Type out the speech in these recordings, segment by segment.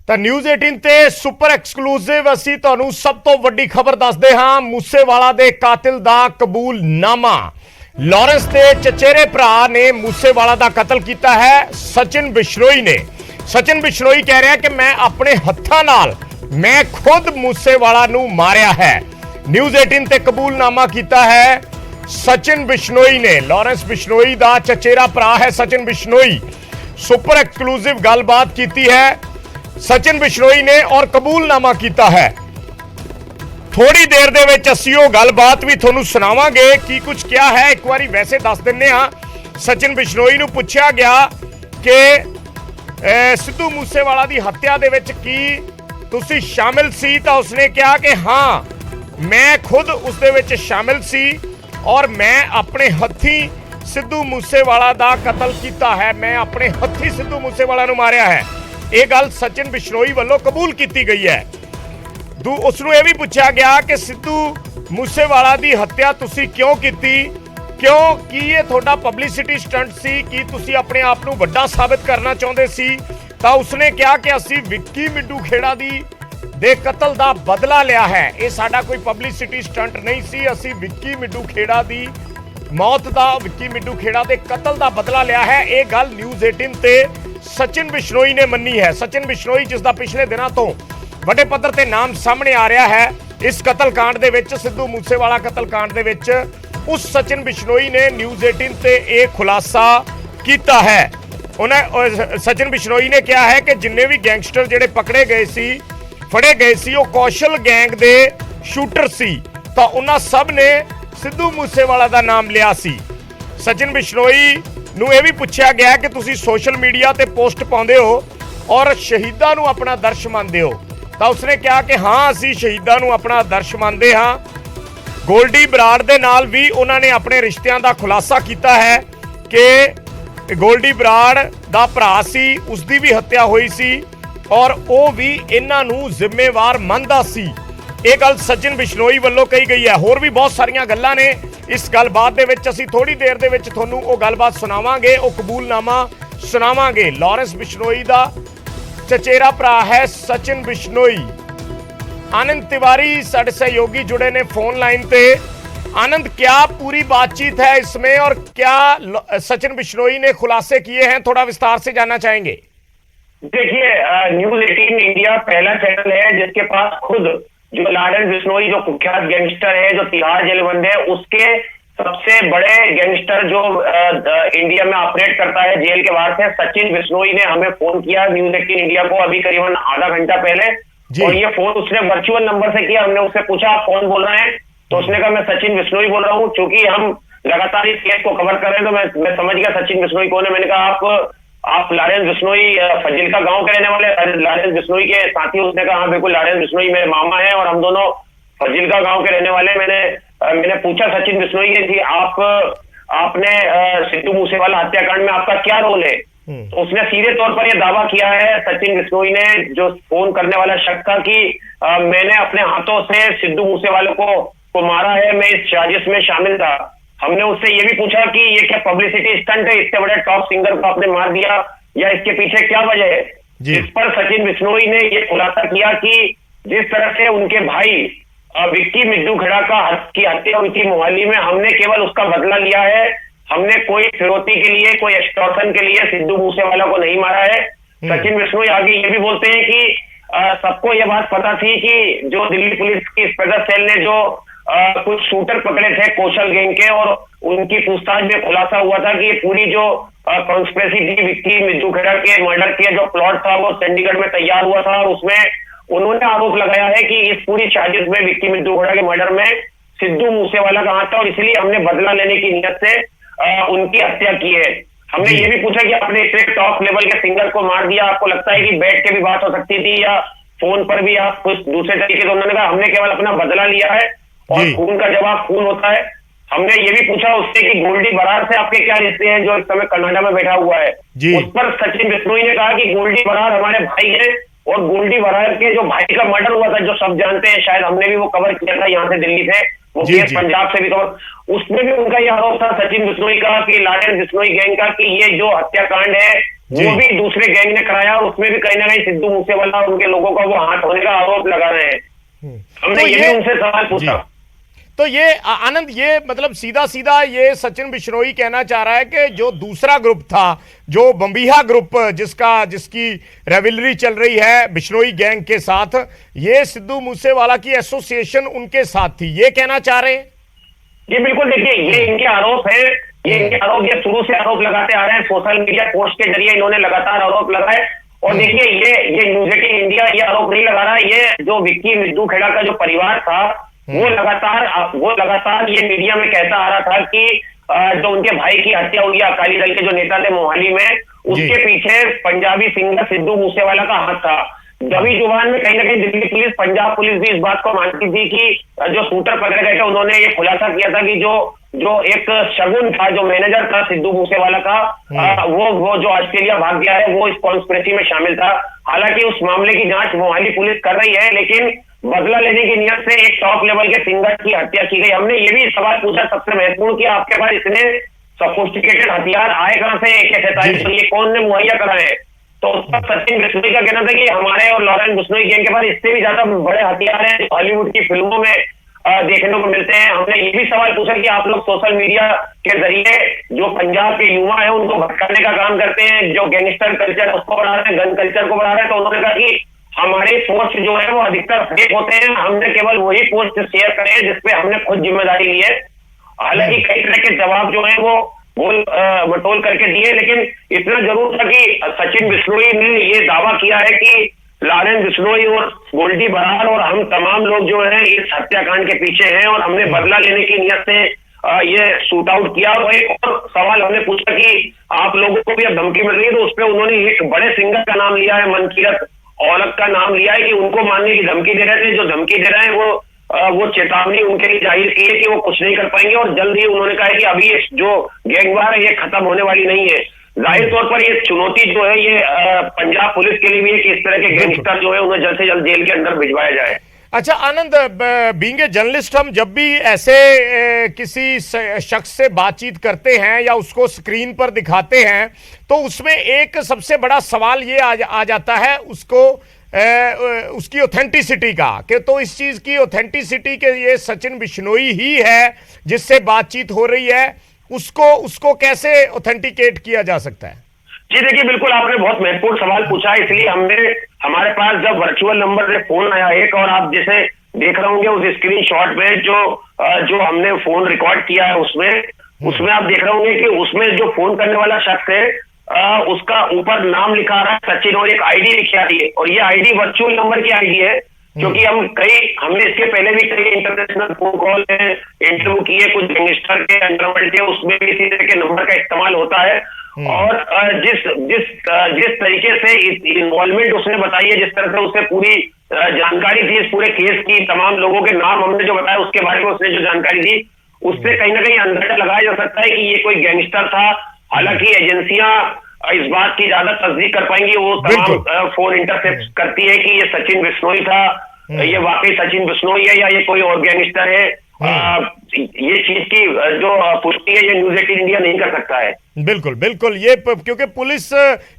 ਤਾਂ ਨਿਊਜ਼ 18 ਤੇ super exclusive ਅਸੀਂ ਤੁਹਾਨੂੰ ਸਭ ਤੋਂ ਵੱਡੀ ਖਬਰ ਦੱਸਦੇ ਹਾਂ। ਮੂਸੇਵਾਲਾ ਦੇ ਕਾਤਿਲ ਦਾ ਕਬੂਲਨਾਮਾ। ਲਾਰੈਂਸ ਦੇ ਚਚੇਰੇ ਭਰਾ ਨੇ ਮੂਸੇਵਾਲਾ ਦਾ ਕਤਲ ਕੀਤਾ ਹੈ। ਸਚਿਨ ਬਿਸ਼ਨੋਈ ਨੇ। ਸਚਿਨ ਬਿਸ਼ਨੋਈ ਕਹਿ ਰਿਹਾ ਕਿ ਮੈਂ ਆਪਣੇ ਹੱਥਾਂ ਨਾਲ ਮੈਂ ਖੁਦ ਮੂਸੇਵਾਲਾ ਨੂੰ ਮਾਰਿਆ ਹੈ। ਨਿਊਜ਼ 18 ਤੇ ਕਬੂਲਨਾਮਾ ਕੀਤਾ ਹੈ ਸਚਿਨ ਬਿਸ਼ਨੋਈ ਨੇ। ਲਾਰੈਂਸ ਬਿਸ਼ਨੋਈ ਦਾ ਚਚੇਰਾ ਭਰਾ ਹੈ ਸਚਿਨ ਬਿਸ਼ਨੋਈ। ਸੁਪਰ ਐਕਸਕਲੂਸਿਵ ਗੱਲਬਾਤ ਕੀਤੀ है सचिन बिश्नोई ने और कबूलनामा किया है। थोड़ी देर दे विच असीं ओह गलबात भी तुहानूं सुणावांगे की कुछ क्या है। एक बारी वैसे दस दिंदे हां। सचिन बिश्नोई नूं पुछया गया कि सिद्धू मूसेवाला दी हत्या दे विच की तुसीं शामिल सी, तां उसने कहा कि हाँ मैं खुद उस दे विच शामिल सी और मैं अपने हत्थी सिद्धू मूसेवाला दा कतल किया है। मैं अपने हत्थी सिद्धू मूसेवाला नूं मारिया है। ਇਹ ਗੱਲ ਸਚਿਨ ਬਿਸ਼ਨੋਈ ਵੱਲੋਂ ਕਬੂਲ ਕੀਤੀ ਗਈ ਹੈ। ਉਸ ਨੂੰ ਇਹ ਵੀ ਪੁੱਛਿਆ ਗਿਆ ਕਿ ਸਿੱਧੂ ਮੂਸੇਵਾਲਾ ਦੀ ਹੱਤਿਆ ਤੁਸੀਂ ਕਿਉਂ ਕੀਤੀ, ਕਿਉਂ ਕੀ ਇਹ ਤੁਹਾਡਾ ਪਬਲਿਸਿਟੀ ਸਟੰਟ ਸੀ, ਕੀ ਤੁਸੀਂ ਆਪਣੇ ਆਪ ਨੂੰ ਵੱਡਾ ਸਾਬਿਤ ਕਰਨਾ ਚਾਹੁੰਦੇ ਸੀ। ਤਾਂ ਉਸਨੇ ਕਿਹਾ ਕਿ ਅਸੀਂ ਵਿੱਕੀ ਮਿੱਡੂ ਖੇੜਾ ਦੇ ਕਤਲ ਦਾ ਬਦਲਾ ਲਿਆ ਹੈ। ਇਹ ਸਾਡਾ ਕੋਈ ਪਬਲਿਸਿਟੀ ਸਟੰਟ ਨਹੀਂ ਸੀ। ਅਸੀਂ ਵਿੱਕੀ ਮਿੱਡੂ ਖੇੜਾ ਦੀ ਮੌਤ ਦਾ, ਵਿੱਕੀ ਮਿੱਡੂ ਖੇੜਾ ਦੇ ਕਤਲ ਦਾ ਬਦਲਾ ਲਿਆ ਹੈ। ਇਹ ਗੱਲ ਨਿਊਜ਼ 18 ਤੇ सचिन बिश्नोई ने मनी है। सचिन बिश्नोई जिसका पिछले दिनों तो बड़े पद्धर ते नाम सामने आ रहा है इस कतलकांड दे विच, सिद्धू मूसेवाला कतलकांड दे विच, उस सचिन बिश्नोई ने न्यूज़ 18 ते एक खुलासा किया है। उन्हें सचिन बिश्नोई ने कहा है कि जिन्ने भी गैंगस्टर जिहड़े पकड़े गए सी, फड़े गए सी, वो कौशल गैंग दे शूटर सी। तो उन्हां सब ने सिद्धू मूसेवाला दा नाम लिया सी। सचिन बिश्नोई ਨੂੰ ਇਹ ਵੀ ਪੁੱਛਿਆ ਗਿਆ ਕਿ ਤੁਸੀਂ ਸੋਸ਼ਲ ਮੀਡੀਆ ਤੇ ਪੋਸਟ ਪਾਉਂਦੇ ਹੋ ਔਰ ਸ਼ਹੀਦਾਂ ਨੂੰ ਆਪਣਾ ਆਦਰਸ਼ ਮੰਨਦੇ ਹੋ। ਤਾਂ ਉਸਨੇ ਕਿਹਾ ਕਿ ਹਾਂ ਅਸੀਂ ਸ਼ਹੀਦਾਂ ਨੂੰ ਆਪਣਾ ਆਦਰਸ਼ ਮੰਨਦੇ ਹਾਂ। ਗੋਲਡੀ ਬਰਾੜ ਦੇ ਨਾਲ ਵੀ ਉਹਨਾਂ ਨੇ ਆਪਣੇ ਰਿਸ਼ਤਿਆਂ ਦਾ ਖੁਲਾਸਾ ਕੀਤਾ ਹੈ ਕਿ ਗੋਲਡੀ ਬਰਾੜ ਦਾ ਭਰਾ ਸੀ, ਉਸਦੀ ਵੀ ਹੱਤਿਆ ਹੋਈ ਸੀ ਔਰ ਉਹ ਵੀ ਇਹਨਾਂ ਨੂੰ ਜ਼ਿੰਮੇਵਾਰ ਮੰਨਦਾ ਸੀ। ਇਹ ਗੱਲ ਸਚਿਨ ਬਿਸ਼ਨੋਈ ਵੱਲੋਂ ਕਹੀ ਗਈ ਹੈ। ਹੋਰ ਵੀ ਬਹੁਤ ਸਾਰੀਆਂ ਗੱਲਾਂ ਨੇ इस गलबात दे विच असीं थोड़ी देर दे विच तुहानूं ओह गलबात सुणावांगे, ओह कबूलनामा सुणावांगे। लॉरेंस बिश्नोई दा चचेरा भरा है सचिन बिश्नोई। आनंद तिवारी साडे सहयोगी जुड़े ने फोन लाइन पे। आनंद, क्या पूरी बातचीत है इसमें और क्या सचिन बिश्नोई ने खुलासे किए हैं, थोड़ा विस्तार से जानना चाहेंगे। देखिए, न्यूज़ 18 इंडिया पहला चैनल है जिसके पास खुद जो लॉरेंस बिश्नोई जो कुख्यात गैंगस्टर है, जो तिहाड़ जेल बंद है, उसके सबसे बड़े गैंगस्टर जो इंडिया में ऑपरेट करता है जेल के बाहर से, सचिन बिश्नोई ने हमें फोन किया न्यूज़ 18 इंडिया को अभी करीबन आधा घंटा पहले। और ये फोन उसने वर्चुअल नंबर से किया। हमने उससे पूछा आप कौन बोल रहे हैं, तो उसने कहा मैं सचिन बिश्नोई बोल रहा हूँ। चूंकि हम लगातार इस केस को कवर कर रहे हैं तो मैं समझ गया सचिन बिश्नोई कौन है। मैंने कहा आप लॉरेंस बिश्नोई फजिल्का गांव के रहने वाले लॉरेंस बिश्नोई के साथी। उसने कहा हाँ बिल्कुल, लॉरेंस बिश्नोई मेरे मामा है और हम दोनों फजिल्का गांव के रहने वाले। मैंने पूछा सचिन बिश्नोई के थी आपने सिद्धू मूसेवाला हत्याकांड में आपका क्या रोल है। तो उसने सीधे तौर पर यह दावा किया है सचिन बिश्नोई ने, जो फोन करने वाला शख्स था, कि मैंने अपने हाथों से सिद्धू मूसेवाले को मारा है, मैं इस साजिश में शामिल था। हमने उससे ये भी पूछा कि ये क्या पब्लिसिटी स्टंट है, इतने बड़े टॉप सिंगर को आपने मार दिया, या इसके पीछे क्या वजह है। इस पर सचिन बिश्नोई ने ये खुलासा किया कि जिस तरह से उनके भाई विक्की मिड्डू खेड़ा की हत्या हुई थी मोहाली में, हमने केवल उसका बदला लिया है। हमने कोई फिरौती के लिए, कोई एक्सटॉर्शन के लिए सिद्धू मूसेवाला को नहीं मारा है। सचिन बिश्नोई आगे ये भी बोलते हैं कि सबको ये बात पता थी कि जो दिल्ली पुलिस की स्पेशल सेल ने जो कुछ शूटर पकड़े थे कौशल गैंग के, और उनकी पूछताछ में खुलासा हुआ था कि ये पूरी जो कॉन्स्पिरेसी थी विक्की मिड्डू खेड़ा के मर्डर के जो प्लॉट था वो चंडीगढ़ में तैयार हुआ था। और उसमें उन्होंने आरोप लगाया है कि इस पूरी साजिश में विक्की मिड्डू खेड़ा के मर्डर में सिद्धू मूसेवाला का हाथ था और इसलिए हमने बदला लेने की नियत से उनकी हत्या की है। हमने ये भी पूछा कि आपने इतने टॉप लेवल के सिंगर को मार दिया, आपको लगता है कि बैठ के भी बात हो सकती थी या फोन पर भी आप कुछ दूसरे तरीके से। उन्होंने कहा हमने केवल अपना बदला लिया है और खून का जवाब खून होता है। हमने ये भी पूछा उससे कि गोल्डी बराड़ से आपके क्या रिश्ते हैं, जो इस समय कनाडा में बैठा हुआ है। उस पर सचिन बिश्नोई ने कहा कि गोल्डी बराड़ हमारे भाई है और गोल्डी बराड़ के जो भाई का मर्डर हुआ था, जो सब जानते हैं, शायद हमने भी वो कवर किया था यहाँ से दिल्ली से, वो केस पंजाब से भी कवर, उसमें भी उनका यह आरोप था सचिन बिश्नोई का कि लॉरेंस बिश्नोई गैंग का कि ये जो हत्याकांड है जी। वो भी दूसरे गैंग ने कराया और उसमें भी कहीं ना कहीं सिद्धू मूसेवाला और उनके लोगों का वो हाथ होने का आरोप लगा रहे हैं। हमने तो ये ये भी उनसे सवाल जी, पूछा। तो ये आनंद, ये मतलब सीधा सीधा ये सचिन बिश्नोई कहना चाह रहा है कि जो दूसरा ग्रुप था, जो बम्बीहा ग्रुप, जिसकी रेविलरी चल रही है बिश्नोई गैंग के साथ, ये सिद्धू मूसेवाला की एसोसिएशन उनके साथ थी, ये कहना चाह रहे हैं। जी बिल्कुल, देखिए ये इनके आरोप है, ये इनके आरोप, ये शुरू से आरोप लगाते आ रहे हैं, सोशल मीडिया पोस्ट के जरिए इन्होंने लगातार आरोप लगाए। और देखिए ये न्यूज 18 इंडिया ये आरोप नहीं लगा रहा, ये जो विक्की मिद्दू खेड़ा का जो परिवार था वो लगातार ये मीडिया में कहता आ रहा था कि जो उनके भाई की हत्या हुई है, अकाली दल के जो नेता थे मोहाली में, उसके पीछे पंजाबी सिंगर सिद्धू मूसेवाला का हाथ था। दबी जुबान में कहीं ना कहीं दिल्ली पुलिस, पंजाब पुलिस भी इस बात को मानती थी कि जो शूटर पकड़े गए थे उन्होंने ये खुलासा किया था कि जो एक शगुन था, जो मैनेजर था सिद्धू मूसेवाला का, वो जो ऑस्ट्रेलिया भाग गया है, वो इस कॉन्स्पिरेसी में शामिल था। हालांकि उस मामले की जांच मोहाली पुलिस कर रही है, लेकिन बदला लेने की नियत से एक टॉप लेवल के सिंगर की हत्या की गई। हमने ये भी सवाल पूछा सबसे महत्वपूर्ण कि आपके पास इतने सोफिस्टिकेटेड हथियार आए कहां से, AK-47 ये कौन ने मुहैया कराए? तो उसका सचिन बिश्नोई का कहना था कि हमारे और लॉरेंस बिश्नोई गैंग के पास इससे भी ज्यादा बड़े हथियार हैं जो हॉलीवुड की फिल्मों में देखने को मिलते हैं। हमने ये भी सवाल पूछा कि आप लोग सोशल मीडिया के जरिए जो पंजाब के युवा है उनको भटकाने का काम करते हैं, जो गैंगस्टर कल्चर उसको बढ़ा रहे हैं, गन कल्चर को बढ़ा रहे हैं। तो उन्होंने कहा कि हमारे पोस्ट जो है वो अधिकतर फेक होते हैं, हमने केवल वही पोस्ट शेयर करे हैं जिसपे हमने खुद जिम्मेदारी ली है। हालांकि कई तरह के जवाब जो है वो बोल मटोल करके दिए, लेकिन इतना जरूर था कि सचिन बिश्नोई ने ये दावा किया है कि लॉरेंस बिश्नोई और गोल्डी बरार और हम तमाम लोग जो हैं इस हत्याकांड के पीछे हैं और हमने बदला लेने की नियत से ये शूट आउट किया। और एक और सवाल हमने पूछा कि आप लोगों को भी अब धमकी मिल रही है, तो उस पर उन्होंने एक बड़े सिंगर का नाम लिया है, मनकीरत औलख का नाम लिया है कि उनको मारने की धमकी दे रहे थे। जो धमकी दे रहे हैं वो चेतावनी उनके लिए जाहिर की है कि वो कुछ नहीं कर पाएंगे और जल्द ही उन्होंने कहा है कि अभी ये जो गैंगवार है ये खत्म होने वाली नहीं है। जाहिर तौर पर ये चुनौती जो है ये पंजाब पुलिस के लिए भी है कि इस तरह के गैंगस्टर जो है उन्हें जल्द से जल्द जेल के अंदर भिजवाया जाए। अच्छा आनंद, बीइंग ए जर्नलिस्ट, हम जब भी ऐसे किसी शख्स से बातचीत करते हैं या उसको स्क्रीन पर दिखाते हैं तो उसमें एक सबसे बड़ा सवाल ये आ जाता है उसकी ऑथेंटिसिटी का, कि तो इस चीज की ऑथेंटिसिटी के ये सचिन बिश्नोई ही है जिससे बातचीत हो रही है, उसको कैसे ऑथेंटिकेट किया जा सकता है? जी देखिए, बिल्कुल आपने बहुत महत्वपूर्ण सवाल पूछा, इसलिए हमारे पास जब वर्चुअल नंबर से फोन आया एक, और आप जैसे देख रहे होंगे उस स्क्रीनशॉट में जो हमने फोन रिकॉर्ड किया है उसमें आप देख रहे होंगे कि उसमें जो फोन करने वाला शख्स है उसका ऊपर नाम लिखा रहा है सचिन और एक आईडी लिखी आ रही है, और ये आईडी वर्चुअल नंबर की आईडी है। क्योंकि हमने इसके पहले भी कई इंटरनेशनल फोन कॉल है, इंटरव्यू किए कुछ गैंगस्टर के, अंडरवर्ल्ड के, उसमें भी इसी तरह के नंबर का इस्तेमाल होता है। और जिस तरीके से इन्वॉल्वमेंट उसने बताई है, जिस तरह से उसे पूरी जानकारी थी इस पूरे केस की, तमाम लोगों के नाम हमने जो बताया उसके बारे में उसने जो जानकारी दी, उससे कहीं ना कहीं अंदाजा लगाया जा सकता है कि ये कोई गैंगस्टर था। हालांकि एजेंसियां इस बात की ज्यादा तस्दीक कर पाएंगी, वो तमाम फोन इंटरसेप्ट करती है कि ये सचिन बिश्नोई था, ये वाकई सचिन बिश्नोई है या ये कोई और गैंगस्टर है। ये चीज की जो पुष्टि है ये न्यूज 18 इंडिया नहीं कर सकता है। बिल्कुल बिल्कुल, ये क्योंकि पुलिस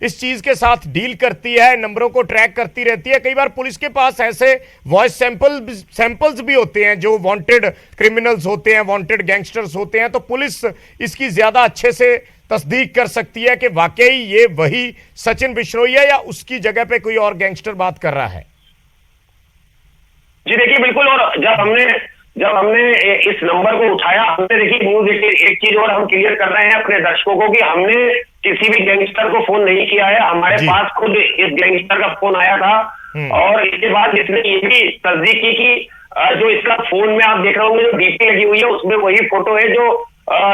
इस चीज के साथ डील करती है, नंबरों को ट्रैक करती रहती है। कई बार पुलिस के पास ऐसे वॉइस सैंपल्स भी होते हैं जो वांटेड क्रिमिनल्स होते हैं, वांटेड गैंगस्टर्स होते हैं, तो पुलिस इसकी ज्यादा अच्छे से तस्दीक कर सकती है कि वाकई ये वही सचिन बिश्नोई है या उसकी जगह पे कोई और गैंगस्टर बात कर रहा है। जी देखिए बिल्कुल, और जब हमने इस नंबर को उठाया, हमने देखिए न्यूज एक चीज और हम क्लियर कर रहे हैं अपने दर्शकों को कि हमने किसी भी गैंगस्टर को फोन नहीं किया है, हमारे पास खुद इस गैंगस्टर का फोन आया था। और इसके बाद इसने ये भी तस्दीक की कि जो इसका फोन में आप देख रहे होंगे जो डीपी लगी हुई है उसमें वही फोटो है जो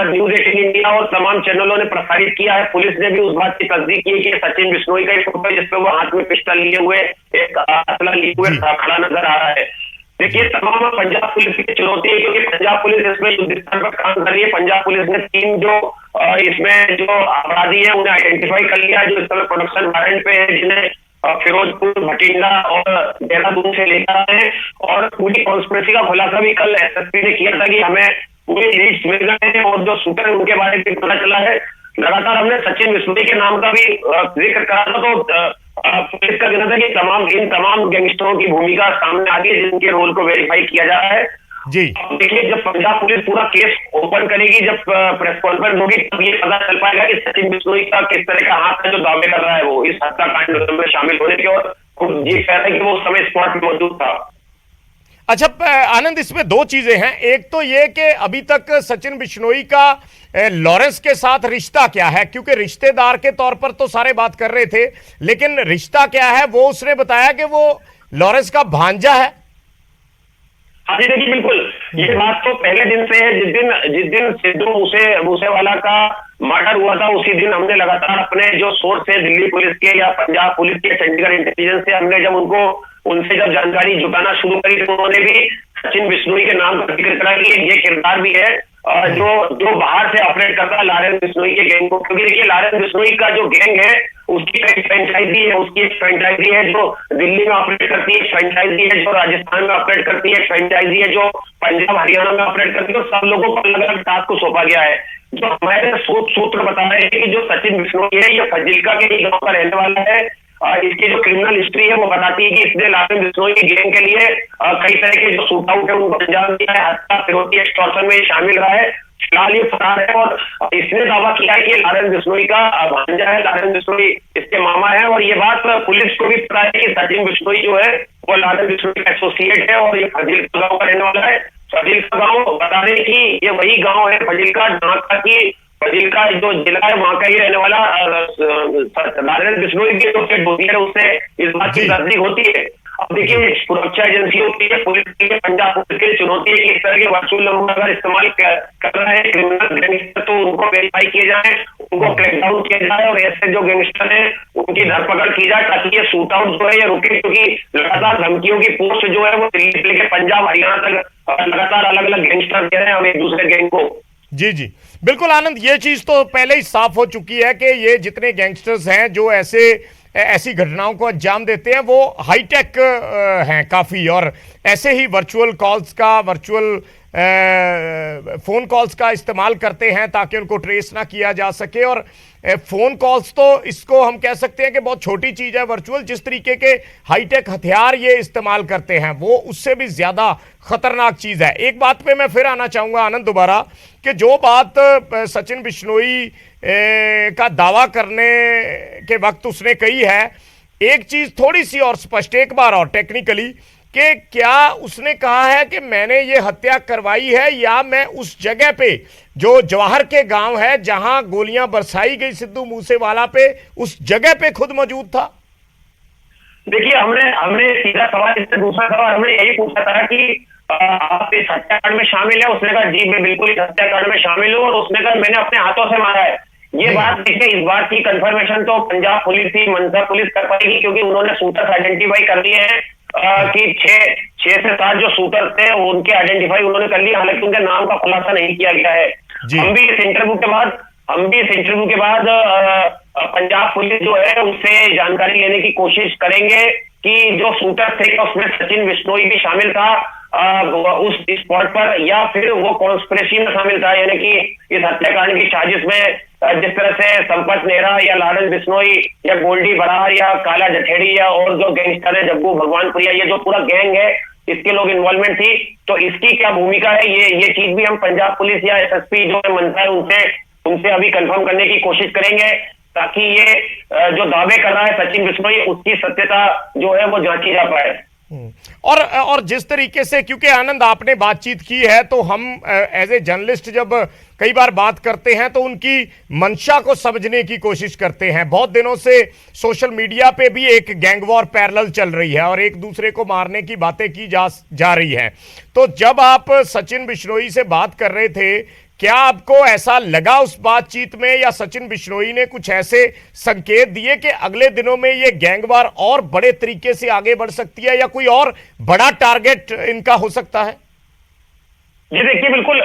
न्यूज 18 इंडिया और तमाम चैनलों ने प्रसारित किया है। पुलिस ने भी उस बात की तस्दीक की कि सचिन बिश्नोई का एक फोटो है जिसपे वो हाथ में पिस्टल लिए हुए एक असला लिए हुए खड़ा नजर आ रहा है। देखिए तमाम पंजाब पुलिस की चुनौती है, क्योंकि पंजाब पुलिस इसमें युद्ध स्तर पर काम कर रही है। पंजाब पुलिस ने 3 जो इसमें जो अपराधी है उन्हें आइडेंटिफाई कर लिया, जो इस समय प्रोडक्शन वारंट पे है, जिन्हें फिरोजपुर, भटिंडा और देहरादून से लेकर है। और पूरी कॉन्स्पिरेसी का खुलासा भी कल SSP ने किया था कि हमें पूरे लीड्स मिल गए हैं और जो शूटर है उनके बारे में पता चला है। लगातार हमने सचिन बिश्नोई के नाम का भी जिक्र करा था, तो पुलिस का कहना था कि इन तमाम गैंगस्टरों की भूमिका सामने आ गई है, जिनके रोल को वेरीफाई किया जा रहा है जी। अब देखिए, जब पंजाब पुलिस पूरा केस ओपन करेगी, जब प्रेस कॉन्फ्रेंस होगी, तब ये पता चल पाएगा कि सचिन बिश्नोई का किस तरह का हाथ है जो दावे कर रहा है वो इस हत्याकांड में शामिल होने के, और ये कह रहा है कि वो उस समय स्पॉट पे मौजूद था। अच्छा आनंद, इसमें दो चीजें हैं। एक तो ये कि अभी तक सचिन बिश्नोई का लॉरेंस के साथ रिश्ता क्या है, क्योंकि रिश्तेदार के तौर पर तो सारे बात कर रहे थे, लेकिन रिश्ता क्या है वो उसने बताया कि वो लॉरेंस का भांजा है। हाँ जी, देखिए बिल्कुल, ये बात तो पहले दिन से है। जिस दिन सिद्धू मूसेवाला का मर्डर हुआ था, उसी दिन हमने लगातार अपने जो सोर्स है दिल्ली पुलिस के या पंजाब पुलिस के, चंडीगढ़ इंटेलिजेंस से, हमने जब उनसे जानकारी जुटाना शुरू करी, तो उन्होंने भी सचिन बिश्नोई के नाम का जिक्र करा कि ये किरदार भी है जो बाहर से ऑपरेट करता है लॉरेंस बिश्नोई के गैंग को। क्योंकि देखिए, लॉरेंस बिश्नोई का जो गैंग है उसकी एक फ्रेंचाइजी है, जो दिल्ली में ऑपरेट करती है, फ्रेंचाइजी है जो राजस्थान में ऑपरेट करती है, फ्रेंचाइजी है जो पंजाब हरियाणा में ऑपरेट करती है। सब लोगों को अलग अलग टास्क को सौंपा गया है। जो हमारे सूत्र बता रहे हैं कि जो सचिन बिश्नोई है, ये फजिल्का के ही गांव का रहने वाला है। इसकी जो क्रिमिनल हिस्ट्री है वो बताती है कि इसने लॉरेंस बिश्नोई की गैंग के लिए कई तरह के जो शूट आउट है उनको अंजाम दिया है, हत्या, फिरौती, एक्सटॉर्शन में शामिल रहा है। फिलहाल ये फरार है और इसने दावा किया है कि लॉरेंस बिश्नोई का भांजा है, लॉरेंस बिश्नोई इसके मामा है। और ये बात पुलिस को भी पता है कि सचिन बिश्नोई जो है वो लॉरेंस बिश्नोई का एसोसिएट है और ये फजिल्का गांव का रहने वाला है। फजिल्का गांव बता दें कि ये वही गांव है फजिल्का, ढाका की फजिल्का जो जिला है वहां का ही रहने वाला लॉरेंस बिश्नोई की जो पेट होती है उससे इस बात की तस्दीक होती है। अब देखिए, सुरक्षा एजेंसियों की, पुलिस के लिए, पंजाब पुलिस के लिए चुनौती है कि इस तरह के वर्चुअल नंबर अगर इस्तेमाल कर रहे हैं क्रिमिनल गैंगस्टर, तो उनको वेरीफाई किए जाए, उनको क्रैकडाउन किया जाए और ऐसे जो गैंगस्टर है उनकी धरपकड़ की जाए, ताकि ये शूट आउट जो है ये रुके। क्योंकि लगातार धमकियों की पोस्ट जो है वो दिल्ली से लेकर पंजाब हरियाणा तक लगातार अलग अलग गैंगस्टर दे रहे हैं हम एक दूसरे गैंग को। जी जी बिल्कुल आनंद, ये चीज तो पहले ही साफ हो चुकी है कि ये जितने गैंगस्टर्स हैं जो ऐसी घटनाओं को अंजाम देते हैं वो हाईटेक हैं काफी, और ऐसे ही वर्चुअल फोन कॉल्स का इस्तेमाल करते हैं ताकि उनको ट्रेस ना किया जा सके। और फोन कॉल्स तो इसको हम कह सकते हैं कि बहुत छोटी चीज है, वर्चुअल जिस तरीके के हाईटेक हथियार ये इस्तेमाल करते हैं वो उससे भी ज्यादा खतरनाक चीज है। एक बात पे मैं फिर आना चाहूंगा आनंद दोबारा, कि जो बात सचिन बिश्नोई का दावा करने के वक्त उसने कही है, एक चीज थोड़ी सी और स्पष्ट, एक बार और टेक्निकली, कि क्या उसने कहा है कि मैंने ये हत्या करवाई है या मैं उस जगह पे जो जवाहर के गांव है जहां गोलियां बरसाई गई सिद्धू मूसेवाला पे, उस जगह पे खुद मौजूद था? देखिए, हमने सीधा सवाल, इससे दूसरा सवाल हमने यही पूछा था कि आप इस हत्याकांड में शामिल है? उसने कहा जी मैं बिल्कुल इस हत्याकांड में शामिल हूँ, और उसने कहा मैंने अपने हाथों से मारा है। ये बात देखिए, इस बात की कंफर्मेशन तो पंजाब पुलिस ही, मनसा पुलिस कर पाएगी, क्योंकि उन्होंने शूटर्स आइडेंटिफाई कर लिए हैं कि 6 से 7 जो शूटर्स थे उनके आइडेंटिफाई उन्होंने कर लिया, हालांकि उनके नाम का खुलासा नहीं किया गया है। हम भी इस इंटरव्यू के बाद पंजाब पुलिस जो है उससे जानकारी लेने की कोशिश करेंगे कि जो शूटर थे उसमें सचिन बिश्नोई भी शामिल था उस स्पॉट पर, या फिर वो कॉन्स्पिरेसी में शामिल था, यानी कि इस हत्याकांड की साजिश में जिस तरह से संपत नेहरा या लॉरेंस बिश्नोई या गोल्डी बरार या काला जठेड़ी या और जो गैंगस्टर है जग्गू भगवानपुरिया, ये जो पूरा गैंग है इसके लोग इन्वॉल्वमेंट थी, तो इसकी क्या भूमिका है, ये चीज भी हम पंजाब पुलिस या एसएसपी जो मनसा है उनसे अभी कंफर्म करने की कोशिश करेंगे, ताकि ये जो दावे कर रहा है सचिन बिश्नोई उसकी सत्यता जो है वो जांची जा पाए। और जिस तरीके से, क्योंकि आनंद आपने बातचीत की है, तो हम एज ए जर्नलिस्ट जब कई बार बात करते हैं तो उनकी मंशा को समझने की कोशिश करते हैं। बहुत दिनों से सोशल मीडिया पे भी एक गैंग वॉर पैरेलल चल रही है और एक दूसरे को मारने की बातें की जा रही हैं। तो जब आप सचिन बिश्नोई से बात कर रहे थे, क्या आपको ऐसा लगा उस बातचीत में, या सचिन बिश्नोई ने कुछ ऐसे संकेत दिए कि अगले दिनों में ये गैंगवार और बड़े तरीके से आगे बढ़ सकती है या कोई और बड़ा टारगेट इनका हो सकता है? जी देखिए, बिल्कुल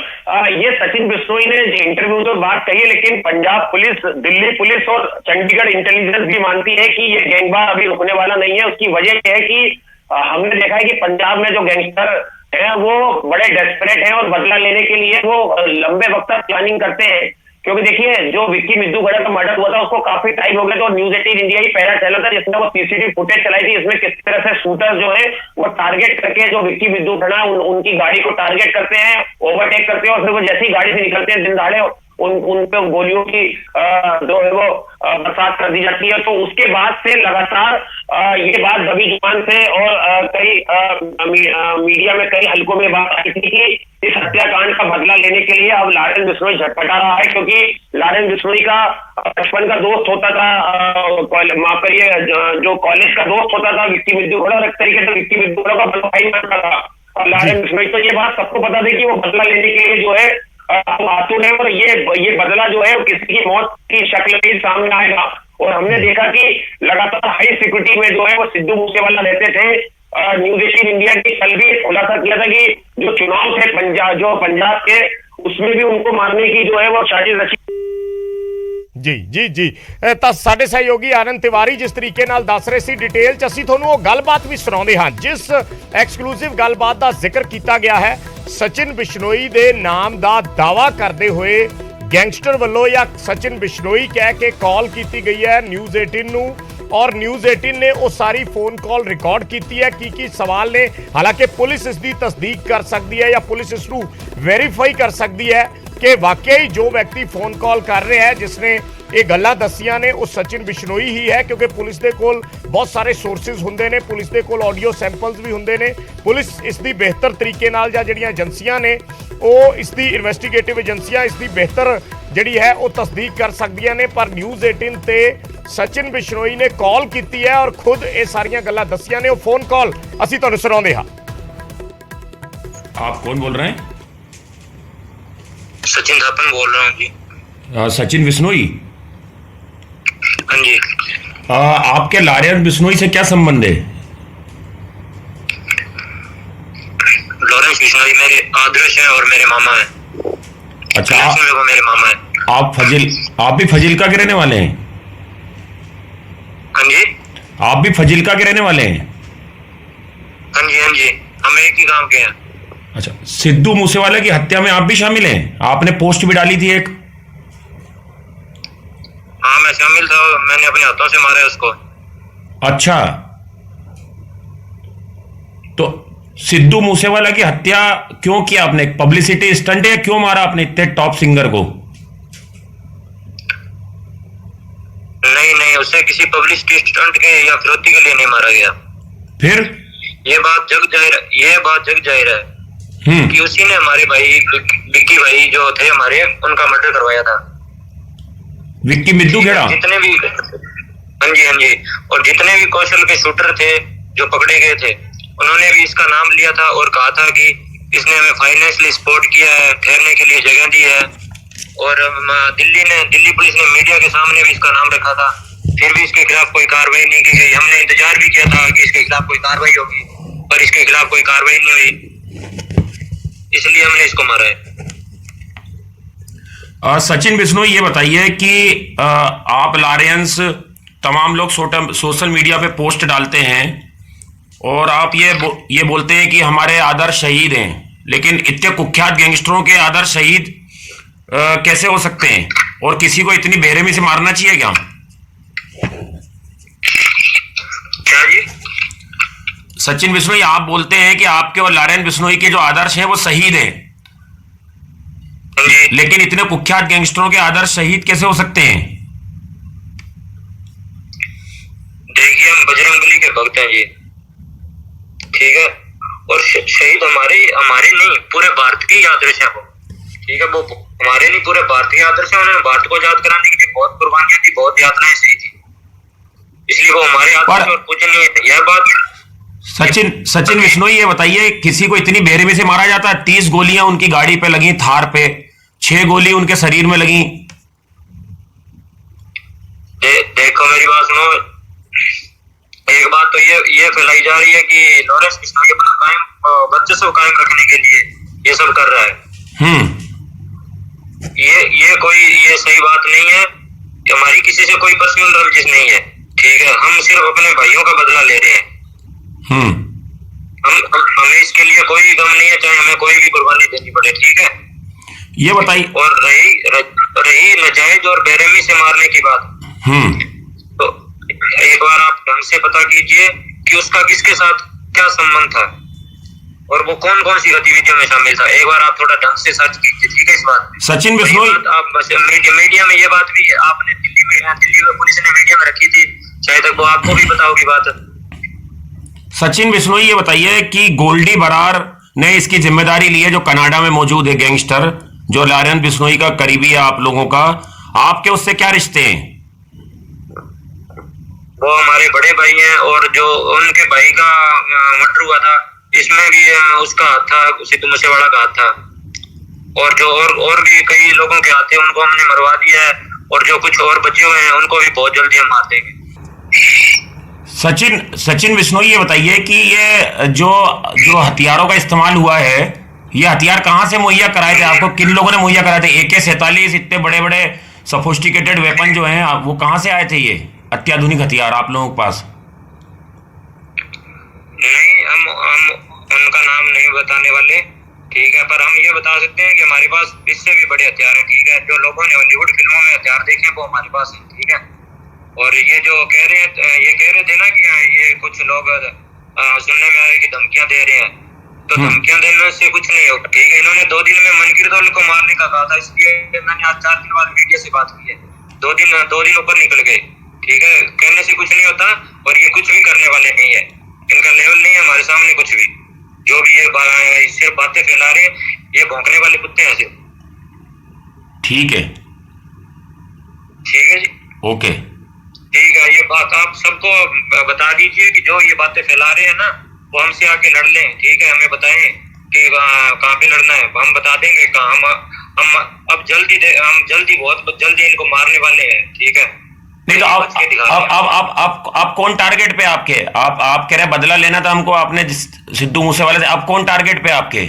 ये सचिन बिश्नोई ने इंटरव्यू में बात कही है, लेकिन पंजाब पुलिस, दिल्ली पुलिस और चंडीगढ़ इंटेलिजेंस भी मानती है कि ये गैंगवार अभी रुकने वाला नहीं है। उसकी वजह यह है कि हमने देखा है कि पंजाब में जो गैंगस्टर है वो बड़े डेस्परेट हैं और बदला लेने के लिए वो लंबे वक्त तक प्लानिंग करते हैं, क्योंकि देखिए जो विक्की मिद्दूगढ़ का मर्डर हुआ था उसको काफी टाइम हो गया, तो न्यूज 18 इंडिया ही पहला चैनल था जिसने वो सीसीटीवी फुटेज चलाई थी। इसमें किस तरह से शूटर जो है वो टारगेट करके जो विक्की मिद्दूगढ़ उनकी गाड़ी को टारगेट करते हैं, ओवरटेक करते हैं, और फिर वो जैसी गाड़ी से निकलते हैं दिन दहाड़े उन पे गोलियों की जो है वो बरसात कर दी जाती है। तो उसके बाद से लगातार ये बात दबी जुबान से और कई मीडिया में कई हलकों में बात आई थी कि इस हत्याकांड का बदला लेने के लिए अब लारेंस बिश्नोई झटपटा रहा है, क्योंकि लारेंस बिश्नोई का बचपन का दोस्त होता था, माफ करिए, जो कॉलेज का दोस्त होता था विक्की मिद्दूगढ़, और एक तरीके से विक्की मिद्दूगढ़ का भाई मानता था। और लारेंस बिश्नोई तो ये बात सबको पता थी कि वो बदला लेने के लिए जो है आतुर है, और ये बदला जो है किसी की मौत की शक्ल में सामने आएगा। और हमने देखा कि लगातार हाई सिक्योरिटी में जो है वो सिद्धू मूसेवाला रहते थे। न्यूज 18 इंडिया ने कल भी खुलासा किया था कि जो चुनाव थे पंजाब के, उसमें भी उनको मारने की जो है वो साजिश रची। ਜੀ ਜੀ ਜੀ ਤਾਂ ਸਾਡੇ ਸਹਿਯੋਗੀ ਆਨੰਦ ਤਿਵਾਰੀ ਜਿਸ ਤਰੀਕੇ ਨਾਲ ਦੱਸ ਰਹੇ ਸੀ ਡਿਟੇਲ ਚ, ਅਸੀਂ ਤੁਹਾਨੂੰ ਉਹ ਗੱਲਬਾਤ ਵੀ ਸੁਣਾਉਂਦੇ ਹਾਂ ਜਿਸ ਐਕਸਕਲੂਸਿਵ ਗੱਲਬਾਤ ਦਾ ਜ਼ਿਕਰ ਕੀਤਾ ਗਿਆ ਹੈ। ਸਚਿਨ ਬਿਸ਼ਨੋਈ ਦੇ ਨਾਮ ਦਾ ਦਾਵਾ ਕਰਦੇ ਹੋਏ ਗੈਂਗਸਟਰ ਵੱਲੋਂ ਜਾਂ ਸਚਿਨ ਬਿਸ਼ਨੋਈ ਕਹਿ ਕੇ ਕਾਲ ਕੀਤੀ ਗਈ ਹੈ ਨਿਊਜ਼ 18 ਨੂੰ, और न्यूज़ 18 ने वो सारी फोन कॉल रिकॉर्ड की है की सवाल ने। हालांकि पुलिस इसकी तस्दीक कर सकती है या पुलिस इसनू वेरीफाई कर सकती है कि वाकई जो व्यक्ति फोन कॉल कर रहा है जिसने ये गल्लां दसियां ने वो सचिन बिश्नोई ही है, क्योंकि पुलिस के कोल बहुत सारे सोर्सिस होंदे ने, पुलिस के कोल ऑडियो सैंपल्स भी होंदे ने। पुलिस इसकी बेहतर तरीके नाल जां जिहड़ियां एजेंसियां ने वो इसकी इन्वेस्टिगेटिव एजेंसियां इसकी बेहतर जिहड़ी है वो तस्दीक कर सकदियां ने। पर न्यूज़ 18 ते सचिन बिश्नोई ने कॉल की है और खुद ये सारियां गल्लां दसियां ने। वो फोन कॉल असीं तुहानूं सुणाउंदे हां। आप कौन बोल रहे हैं? सचिन थापन बोल रहा हूँ जी। सचिन बिश्नोई? हाँ जी। आपके लारेंस बिश्नोई से क्या संबंध है? लॉरेंस बिश्नोई मेरे आदर्श है और मेरे मामा है। अच्छा, वो मेरे मामा है। आप भी फजीलका के रहने वाले हैं? हाँ जी। आप भी फजीलका के रहने वाले हैं? हाँ जी, हाँ जी, हम एक ही गांव के हैं। अच्छा, सिद्धू मूसेवाला की हत्या में आप भी शामिल हैं? आपने पोस्ट भी डाली थी एक। हाँ मैं शामिल था, मैंने अपने हाथों से मारा है उसको। अच्छा, तो सिद्धू मूसेवाला की हत्या क्यों किया आपने? पब्लिसिटी स्टंट है? क्यों मारा आपने इतने टॉप सिंगर को? नहीं, उसे किसी पब्लिसिटी स्टंट के या फिरौती के लिए नहीं मारा गया। फिर ये बात जग जाहिर है कि उसी ने हमारे भाई विक्की भाई जो थे हमारे, उनका मर्डर करवाया था। विक्की मिद्दूगढ़? जितने भी, हाँ जी, और जितने भी कौशल के शूटर थे जो पकड़े गए थे, उन्होंने भी इसका नाम लिया था और कहा था कि इसने हमें फाइनेंशियली सपोर्ट किया है, ठहरने के लिए जगह दी है। और दिल्ली पुलिस ने मीडिया के सामने भी इसका नाम रखा था, फिर भी इसके खिलाफ कोई कार्रवाई नहीं की गई। हमने इंतजार भी किया था कि इसके खिलाफ कोई कार्रवाई होगी, पर इसके खिलाफ कोई कार्रवाई नहीं हुई, इसलिए हमने इसको मारा है। सचिन बिश्नोई, ये बताइए कि आप लारेंस, तमाम लोग सोशल मीडिया पे पोस्ट डालते हैं और आप ये बोलते हैं कि हमारे आदर्श शहीद हैं, लेकिन इतने कुख्यात गैंगस्टरों के आदर्श शहीद कैसे हो सकते हैं? और किसी को इतनी बेरहमी से मारना चाहिए क्या? क्या जी? सचिन बिश्नोई, आप बोलते हैं कि आपके और लारेंस बिश्नोई के जो आदर्श हैं वो शहीद हैं, लेकिन इतने कुख्यात गैंगस्टरों के आदर्श शहीद कैसे हो सकते हैं? देखिए, हम बजरंगबली के भक्त हैं जी, ठीक है, और शहीद हमारे नहीं, पूरे भारत के आदर्श है वो, ठीक है। वो हमारे नहीं, पूरे भारत के आदर्श है। उन्होंने भारत को आजाद कराने के लिए बहुत कुर्बानियां दी, बहुत यातनाएं सही थी, इसलिए वो हमारे आदर्श और पूजनीय है। यह बात सचिन बिश्नोई, ये बताइए, किसी को इतनी बेरहमी से मारा जाता है? 30 गोलियां उनकी गाड़ी पे लगी, थार पे 6 गोली उनके शरीर में लगी। देखो मेरी बात सुनो, एक बात तो ये फैलाई जा रही है कि लॉरेंस बिश्नोई अपना वर्चस्व कायम रखने के लिए ये सब कर रहा है। ये सही बात नहीं है। हमारी किसी से कोई पर्सनल रंजिश नहीं है, ठीक है। हम सिर्फ अपने भाइयों का बदला ले रहे हैं। हमें इसके लिए कोई गम नहीं है, चाहे हमें कोई भी कुर्बानी देनी पड़े, ठीक है। ये बताइए। और रही नाजायज और बेरहमी से मारने की बात, तो एक बार आप ढंग से पता कीजिए कि उसका किसके साथ क्या संबंध था और वो कौन कौन सी गतिविधियों में शामिल था। एक बार आप थोड़ा ढंग से सर्च कीजिए, ठीक है। इस बात में सचिन बिश्नोई, आप बस मीडिया में ये बात भी है, आपने दिल्ली में पुलिस ने मीडिया में रखी थी, शायद तक वो आपको भी पता होगी बात। सचिन बिश्नोई ये बताइए कि गोल्डी बरार ने इसकी जिम्मेदारी ली है, जो कनाडा में मौजूद है गैंगस्टर, जो लॉरेंस बिश्नोई का करीबी है आप लोगों का, आपके उससे क्या रिश्ते हैं? वो हमारे बड़े भाई हैं और जो उनके भाई का मर्डर हुआ था इसमें भी उसका हाथ था, सिद्धू मूसेवाला का हाथ था, और जो और भी कई लोगों के हाथ थे उनको हमने मरवा दिया है, और जो कुछ और बचे हुए हैं उनको भी बहुत जल्दी हम मार देंगे। सचिन बिश्नोई ये बताइए कि ये जो हथियारों का इस्तेमाल हुआ है, ये हथियार कहां से मुहैया कराए थे आपको? किन लोगों ने मुहैया कराए थे? AK-47 इतने बड़े बड़े सोफिस्टिकेटेड वेपन जो हैं, वो कहां से आए थे? ये अत्याधुनिक हथियार आप लोगों के पास? नहीं, हम उनका नाम नहीं बताने वाले, ठीक है, पर हम ये बता सकते हैं कि हमारे पास इससे भी बड़े हथियार हैं, ठीक है। जो लोगों ने हॉलीवुड फिल्मों में हथियार देखे वो हमारे पास हैं, ठीक है। और ये जो कह रहे थे ना कि ये कुछ लोग सुनने में आए कि धमकियां दे रहे हैं, तो धमकियां देने से कुछ नहीं होगा, ठीक है। इन्होंने 2 दिन में मनकीरदौल को मारने का कहा था, इसलिए मैंने आज 4 दिन बाद मीडिया से बात की है। 2 दिन ऊपर निकल गए, ठीक है। कहने से कुछ नहीं होता, और ये कुछ भी करने वाले नहीं है, इनका लेवल नहीं है हमारे सामने कुछ भी। जो भी ये सिर्फ बातें फैला रहे हैं, ये भौंकने वाले कुत्ते हैं सिर्फ। ठीक है जी, ओके, ठीक है। ये बात आप सबको बता दीजिए कि जो ये बातें फैला रहे हैं ना, वो हमसे आके लड़ लें, ठीक है। हमें बताएं कि कहाँ पे लड़ना है, हम बता देंगे कहाँ। हम बहुत जल्दी इनको मारने वाले हैं, ठीक है। नहीं तो आप कौन टारगेट पे आपके? आप कह रहे बदला लेना था हमको आपने सिद्धू मूसेवाले से, अब कौन टारगेट पे आपके?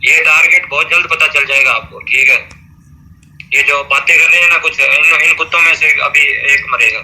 ये टारगेट बहुत जल्द पता चल जाएगा आपको, ठीक है। ये जो बातें कर रहे हैं ना कुछ, इन कुत्तों में से अभी एक मरेगा।